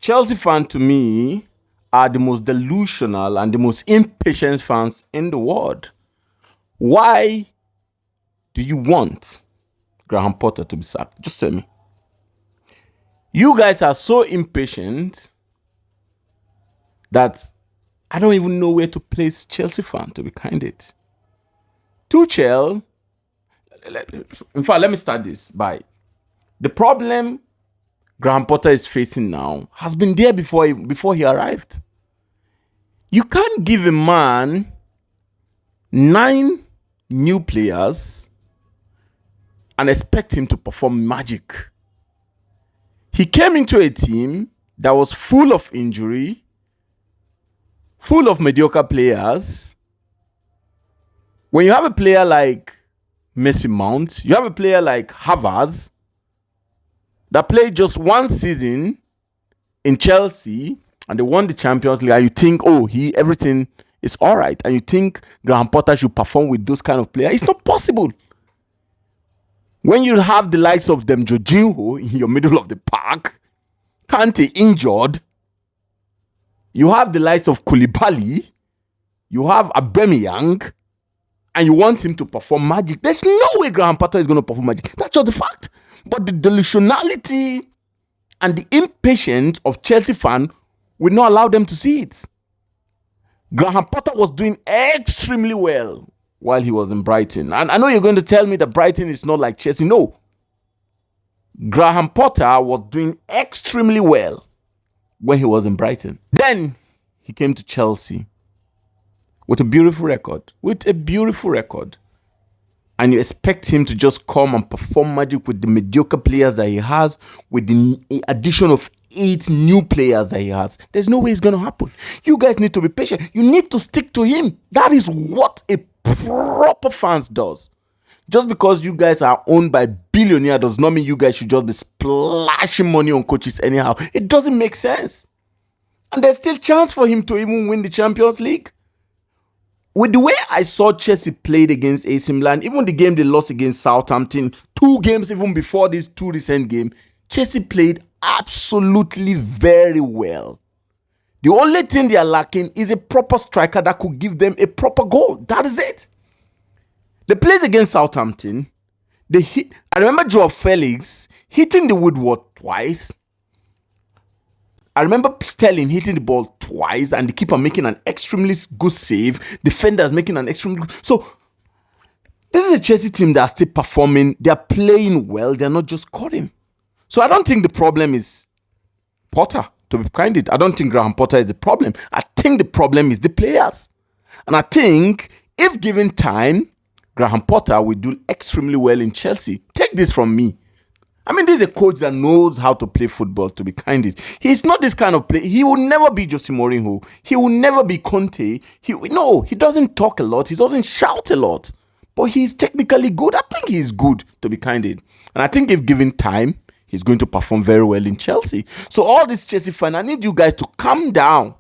Chelsea fans to me are the most delusional and the most impatient fans in the world. Why do you want Graham Potter to be sacked? Just tell me. You guys are so impatient that I don't even know where to place Chelsea fan, to be candid. Tuchel, in fact, let me start this by the problem Graham Potter is facing now has been there before he arrived. You can't give a man 9 new players and expect him to perform magic. He came into a team that was full of injury, full of mediocre players. When you have a player like Mason Mount, you have a player like Havertz that played just one season in Chelsea and they won the Champions League, and you think, oh, everything is all right, and you think Graham Potter should perform with those kind of players. It's not possible. When you have the likes of them Jorginho in your middle of the park, Kante injured, you have the likes of Koulibaly, you have Aubameyang, and you want him to perform magic. There's no way Graham Potter is going to perform magic. That's just the fact. But the delusionality and the impatience of Chelsea fans will not allow them to see it. Graham Potter was doing extremely well while he was in Brighton. And I know you're going to tell me that Brighton is not like Chelsea. No. Graham Potter was doing extremely well when he was in Brighton. Then he came to Chelsea with a beautiful record. And you expect him to just come and perform magic with the mediocre players that he has, with the addition of 8 new players that he has. There's no way it's going to happen. You guys need to be patient. You need to stick to him. That is what a proper fans does. Just because you guys are owned by billionaires does not mean you guys should just be splashing money on coaches anyhow. It doesn't make sense. And there's still chance for him to even win the Champions League. With the way I saw Chelsea played against AC Milan, even the game they lost against Southampton, 2 games even before these 2 recent games, Chelsea played absolutely very well. The only thing they are lacking is a proper striker that could give them a proper goal. That is it. They played against Southampton. I remember Joao Felix hitting the woodwork twice. I remember Sterling hitting the ball twice and the keeper making an extremely good save. Defenders making an extremely good... So, this is a Chelsea team that are still performing. They are playing well. They are not just scoring. So, I don't think the problem is Potter, to be candid. I don't think Graham Potter is the problem. I think the problem is the players. And I think if given time, Graham Potter will do extremely well in Chelsea. Take this from me. I mean, this is a coach that knows how to play football, to be candid. He's not this kind of player. He will never be Jose Mourinho. He will never be Conte. He doesn't talk a lot. He doesn't shout a lot. But he's technically good. I think he's good, to be candid. And I think if given time, he's going to perform very well in Chelsea. So all this Chelsea fans, I need you guys to calm down.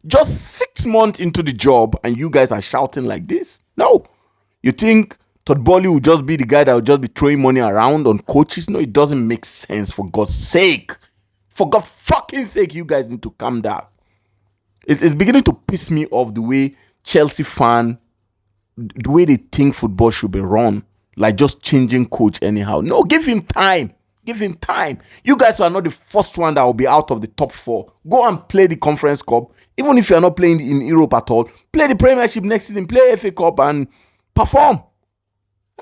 Just 6 months into the job and you guys are shouting like this? No. You think Todd Boehly will just be the guy that will just be throwing money around on coaches? No, it doesn't make sense, for God's sake. For God's fucking sake, you guys need to calm down. It's beginning to piss me off the way Chelsea fan, the way they think football should be run. Like just changing coach anyhow. No, give him time. Give him time. You guys are not the first one that will be out of the top 4. Go and play the Conference Cup. Even if you are not playing in Europe at all, play the Premiership next season, play FA Cup and perform.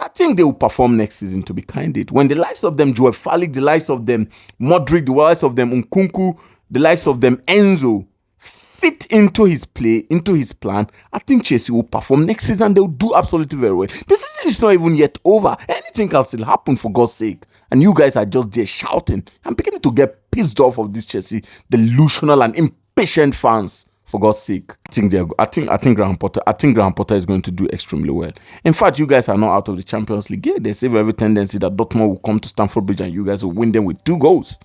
I think they will perform next season, to be candid. When the likes of them Joao Felix, the likes of them Modric, the likes of them Nkunku, the likes of them Enzo fit into his play, into his plan, I think Chelsea will perform next season. They will do absolutely very well. This season is not even yet over. Anything can still happen, for God's sake. And you guys are just there shouting. I'm beginning to get pissed off of this Chelsea delusional and impatient fans. For God's sake, I think Graham Potter is going to do extremely well. In fact, you guys are not out of the Champions League. Yeah, there's every tendency that Dortmund will come to Stamford Bridge and you guys will win them with 2 goals.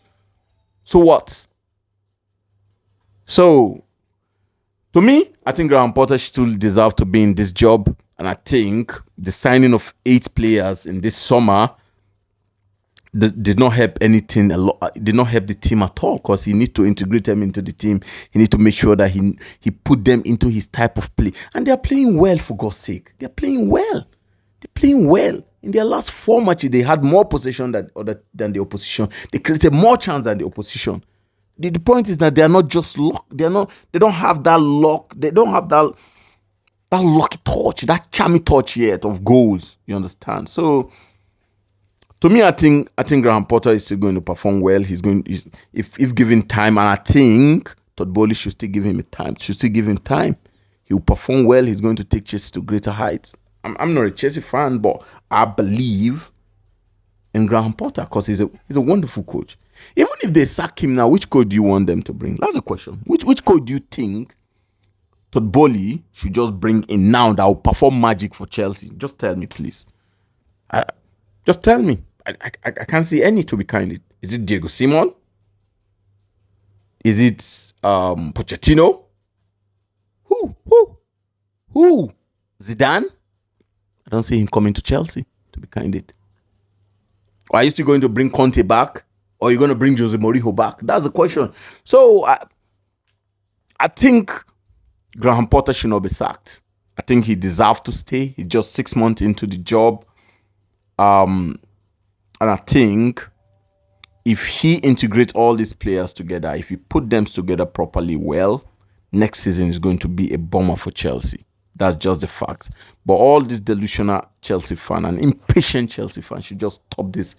So what? So, to me, I think Graham Potter still deserves to be in this job. And I think the signing of 8 players in this summer did not help anything a lot. Did not help the team at all, because he needs to integrate them into the team. He needs to make sure that he put them into his type of play, and they are playing well, for God's sake. They are playing well. They're playing well. In their last 4 matches, they had more possession than the opposition. They created more chance than the opposition. The point is that they are not just luck. They don't have that luck. They don't have that lucky touch, that charming touch yet of goals. You understand? So to me, I think Graham Potter is still going to perform well. If given time, and I think Todd Bowley should still give him time. He will perform well. He's going to take Chelsea to greater heights. I'm not a Chelsea fan, but I believe in Graham Potter because he's a wonderful coach. Even if they sack him now, which coach do you want them to bring? That's the question. Which coach do you think Todd Bowley should just bring in now that will perform magic for Chelsea? Just tell me, please. Just tell me. I can't see any, to be candid. Is it Diego Simon? Is it Pochettino? Who? Zidane? I don't see him coming to Chelsea, to be candid. Or are you still going to bring Conte back? Or are you going to bring Jose Mourinho back? That's the question. So I think Graham Potter should not be sacked. I think he deserves to stay. He's just 6 months into the job. And I think if he integrates all these players together, if he put them together properly well, next season is going to be a bomber for Chelsea. That's just the fact. But all these delusional Chelsea fan and impatient Chelsea fans should just stop this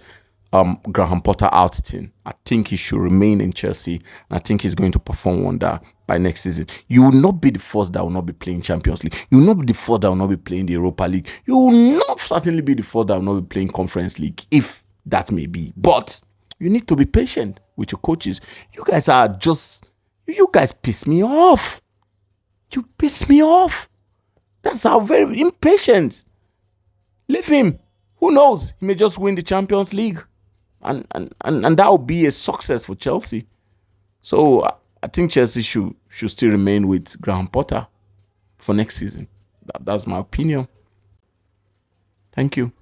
Graham Potter out thing. I think he should remain in Chelsea, and I think he's going to perform wonder by next season. You will not be the first that will not be playing Champions League. You will not be the first that will not be playing the Europa League. You will not certainly be the first that will not be playing Conference League, if that may be. But you need to be patient with your coaches. You guys piss me off. You piss me off. That's how very impatient. Leave him. Who knows? He may just win the Champions League. And that will be a success for Chelsea. So I think Chelsea should still remain with Graham Potter for next season. That's my opinion. Thank you.